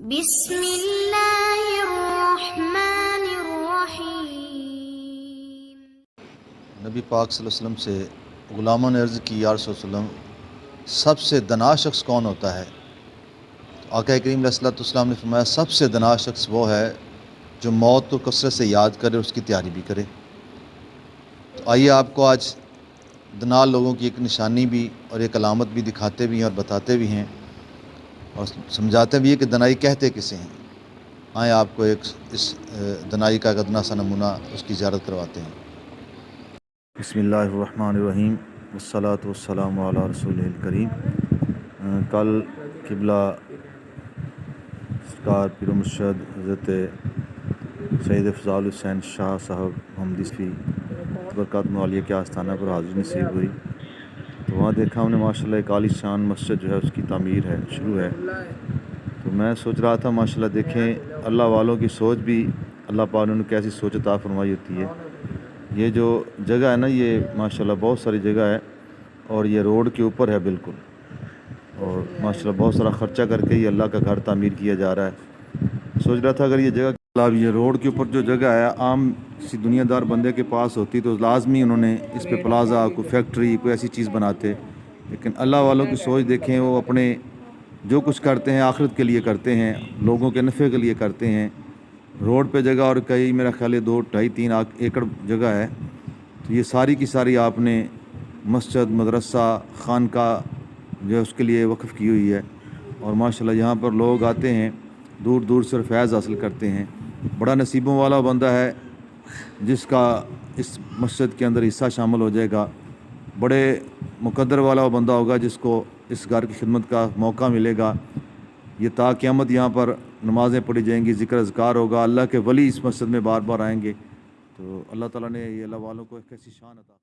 بسم اللہ الرحمن الرحیم۔ نبی پاک صلی اللہ علیہ وسلم سے غلاموں نے عرض کی، یا رسول اللہ سب سے دنا شخص کون ہوتا ہے؟ تو آقا کریم علیہ السلام نے فرمایا سب سے دنا شخص وہ ہے جو موت کو کثرت سے یاد کرے اور اس کی تیاری بھی کرے۔ تو آئیے آپ کو آج دنا لوگوں کی ایک نشانی بھی اور ایک علامت بھی دکھاتے بھی ہیں اور بتاتے بھی ہیں اور سمجھاتے بھی ہیں کہ دنائی کہتے کسے ہیں۔ آئیں آپ کو ایک اس دنائی کا ادنا سا نمونہ اس کی زیارت کرواتے ہیں۔ بسم اللہ الرحمن الرحیم، والصلاة والسلام علی رسول الکریم۔ کل قبلہ سرکار پیر و مرشد حضرت سید افضال حسین شاہ صاحب محمدی صفی برکات معالیہ کے آستانہ پر حاضری نصیب ہوئی، تو وہاں دیکھا ہم نے ماشاءاللہ ایک عالی شان مسجد جو ہے اس کی تعمیر ہے، شروع ہے۔ تو میں سوچ رہا تھا ماشاءاللہ دیکھیں اللہ والوں کی سوچ بھی اللہ پاک نے کیسی سوچ عطا فرمائی ہوتی ہے۔ یہ جو جگہ ہے نا، یہ ماشاءاللہ بہت ساری جگہ ہے اور یہ روڈ کے اوپر ہے بالکل، اور ماشاءاللہ بہت سارا خرچہ کر کے یہ اللہ کا گھر تعمیر کیا جا رہا ہے۔ سوچ رہا تھا اگر یہ جگہ یہ روڈ کے اوپر جو جگہ ہے عام کسی دنیا دار بندے کے پاس ہوتی تو لازمی انہوں نے اس پہ پلازا، کوئی فیکٹری، کوئی ایسی چیز بناتے، لیکن اللہ والوں کی سوچ دیکھیں، وہ اپنے جو کچھ کرتے ہیں آخرت کے لیے کرتے ہیں، لوگوں کے نفع کے لیے کرتے ہیں۔ روڈ پہ جگہ اور کئی میرا خیال ہے 2-2.5-3 ایکڑ جگہ ہے، تو یہ ساری کی ساری آپ نے مسجد، مدرسہ، خانقاہ جو ہے اس کے لیے وقف کی ہوئی ہے، اور ماشاءاللہ یہاں پر لوگ آتے ہیں دور دور سے فیض حاصل کرتے ہیں۔ بڑا نصیبوں والا بندہ ہے جس کا اس مسجد کے اندر حصہ شامل ہو جائے گا، بڑے مقدر والا بندہ ہوگا جس کو اس گھر کی خدمت کا موقع ملے گا۔ یہ تا قیامت یہاں پر نمازیں پڑھی جائیں گی، ذکر اذکار ہوگا، اللہ کے ولی اس مسجد میں بار بار آئیں گے۔ تو اللہ تعالیٰ نے یہ اللہ والوں کو ایک ایسی شان عطا